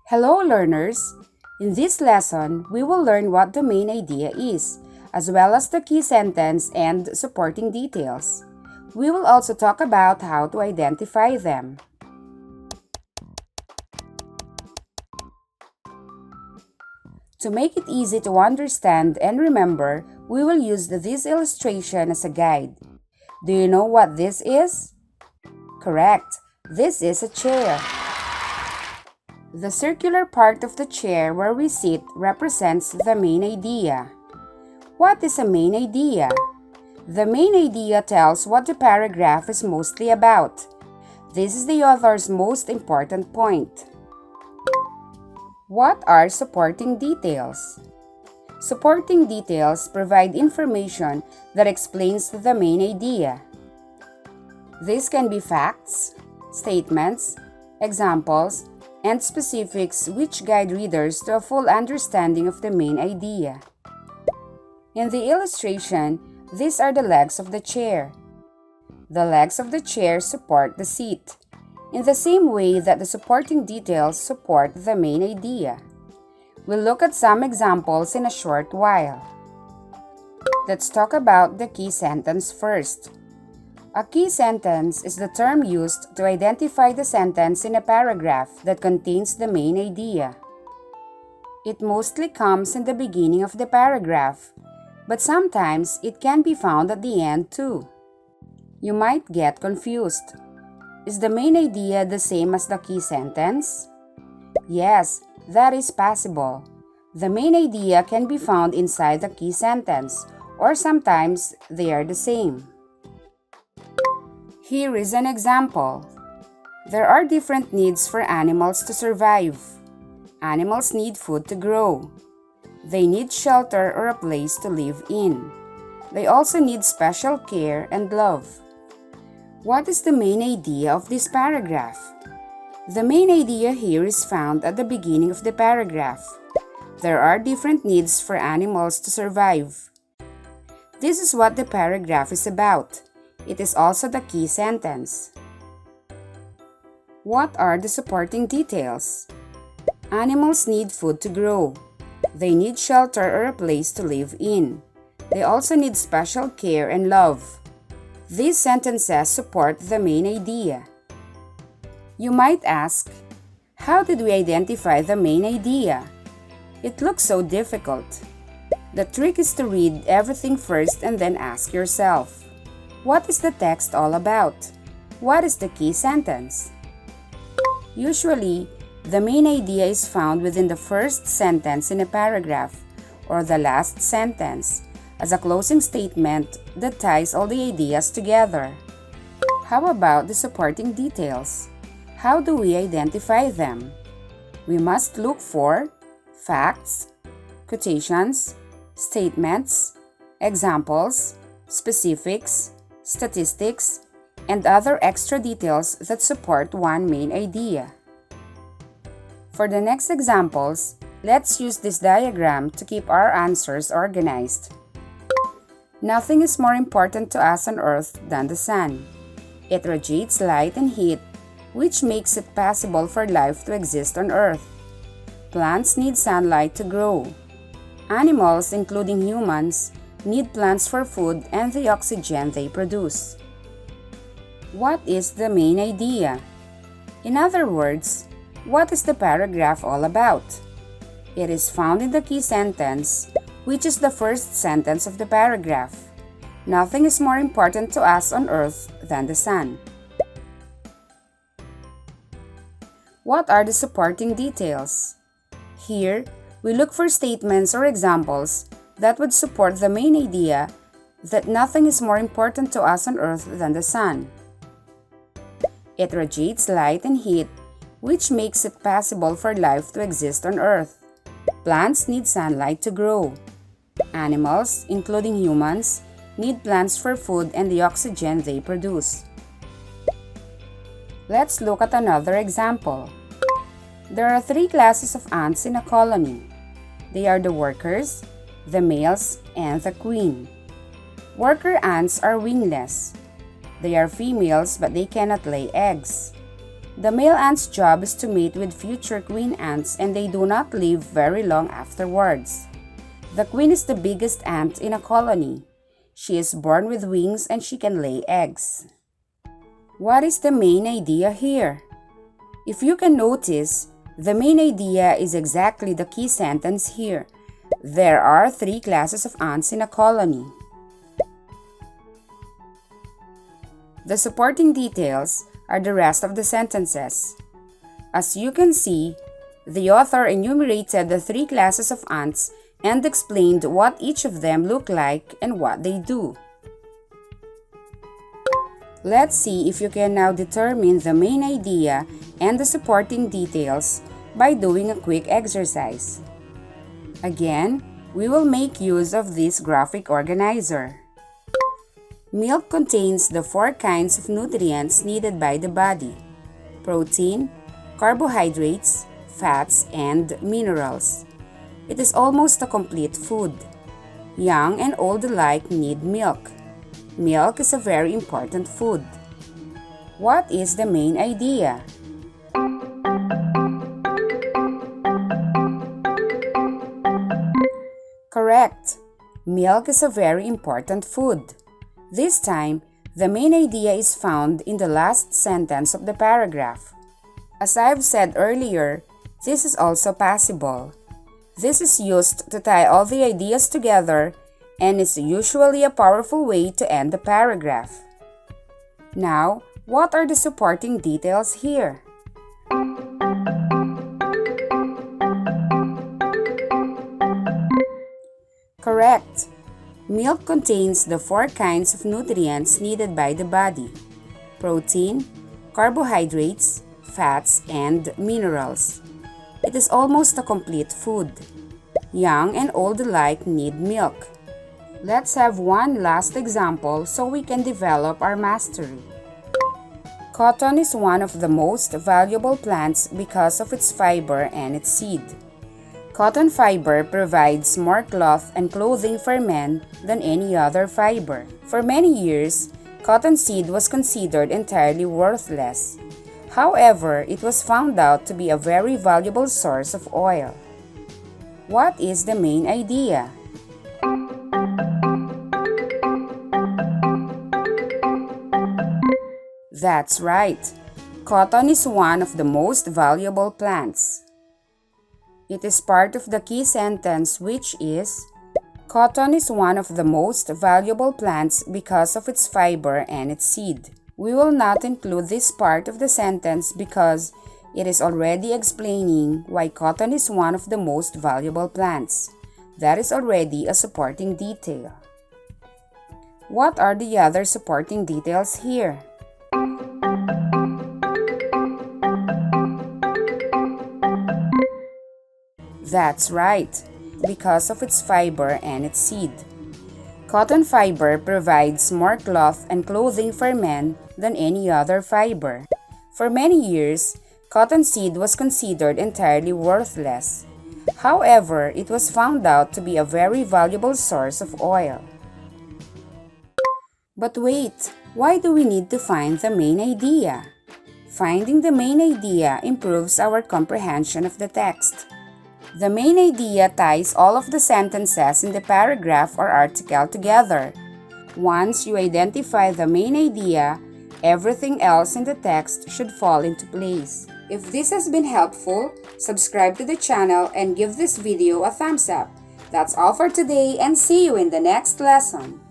Hello learners! In this lesson, we will learn what the main idea is, as well as the key sentence and supporting details. We will also talk about how to identify them. To make it easy to understand and remember, we will use this illustration as a guide. Do you know what this is? Correct! This is a chair. The circular part of the chair where we sit represents the main idea. What is a main idea? The main idea tells what the paragraph is mostly about. This is the author's most important point. What are supporting details? Supporting details provide information that explains the main idea. These can be facts, statements, examples, and specifics which guide readers to a full understanding of the main idea. In the illustration, these are the legs of the chair. The legs of the chair support the seat, in the same way that the supporting details support the main idea. We'll look at some examples in a short while. Let's talk about the key sentence first. A key sentence is the term used to identify the sentence in a paragraph that contains the main idea. It mostly comes in the beginning of the paragraph, but sometimes it can be found at the end too. You might get confused. Is the main idea the same as the key sentence? Yes, that is possible. The main idea can be found inside the key sentence, or sometimes they are the same. Here is an example. There are different needs for animals to survive. Animals need food to grow. They need shelter or a place to live in. They also need special care and love. What is the main idea of this paragraph? The main idea here is found at the beginning of the paragraph. There are different needs for animals to survive. This is what the paragraph is about. It is also the key sentence. What are the supporting details? Animals need food to grow. They need shelter or a place to live in. They also need special care and love. These sentences support the main idea. You might ask, how did we identify the main idea? It looks so difficult. The trick is to read everything first and then ask yourself, what is the text all about? What is the key sentence? Usually, the main idea is found within the first sentence in a paragraph or the last sentence as a closing statement that ties all the ideas together. How about the supporting details? How do we identify them? We must look for facts, quotations, statements, examples, specifics, statistics, and other extra details that support one main idea. For the next examples, let's use this diagram to keep our answers organized. Nothing is more important to us on Earth than the sun. It radiates light and heat, which makes it possible for life to exist on Earth. Plants need sunlight to grow. Animals, including humans, need plants for food and the oxygen they produce. What is the main idea? In other words, what is the paragraph all about? It is found in the key sentence, which is the first sentence of the paragraph. Nothing is more important to us on Earth than the sun. What are the supporting details? Here, we look for statements or examples that would support the main idea that nothing is more important to us on Earth than the sun. It radiates light and heat, which makes it possible for life to exist on Earth. Plants need sunlight to grow. Animals, including humans, need plants for food and the oxygen they produce. Let's look at another example. There are 3 classes of ants in a colony. They are the workers, the males, and the queen. Worker ants are wingless. They are females but they cannot lay eggs. The male ant's job is to mate with future queen ants, and they do not live very long afterwards. The queen is the biggest ant in a colony. She is born with wings and she can lay eggs. What is the main idea here? If you can notice, the main idea is exactly the key sentence here. There are 3 classes of ants in a colony. The supporting details are the rest of the sentences. As you can see, the author enumerated the 3 classes of ants and explained what each of them look like and what they do. Let's see if you can now determine the main idea and the supporting details by doing a quick exercise. Again, we will make use of this graphic organizer. Milk contains the 4 kinds of nutrients needed by the body: protein, carbohydrates, fats, and minerals. It is almost a complete food. Young and old alike need milk. Milk is a very important food. What is the main idea? Correct. Milk is a very important food. This time, the main idea is found in the last sentence of the paragraph. As I've said earlier, this is also possible. This is used to tie all the ideas together and is usually a powerful way to end the paragraph. Now, what are the supporting details here? Correct. Milk contains the 4 kinds of nutrients needed by the body: protein, carbohydrates, fats, and minerals. It is almost a complete food. Young and old alike need milk. Let's have one last example so we can develop our mastery. Cotton is one of the most valuable plants because of its fiber and its seed. Cotton fiber provides more cloth and clothing for men than any other fiber. For many years, cotton seed was considered entirely worthless. However, it was found out to be a very valuable source of oil. What is the main idea? That's right. Cotton is one of the most valuable plants. It is part of the key sentence, which is, cotton is one of the most valuable plants because of its fiber and its seed. We will not include this part of the sentence because it is already explaining why cotton is one of the most valuable plants. That is already a supporting detail. What are the other supporting details here? That's right, because of its fiber and its seed. Cotton fiber provides more cloth and clothing for men than any other fiber. For many years, cotton seed was considered entirely worthless. However, it was found out to be a very valuable source of oil. But wait, why do we need to find the main idea? Finding the main idea improves our comprehension of the text. The main idea ties all of the sentences in the paragraph or article together. Once you identify the main idea, everything else in the text should fall into place. If this has been helpful, subscribe to the channel and give this video a thumbs up. That's all for today, and see you in the next lesson.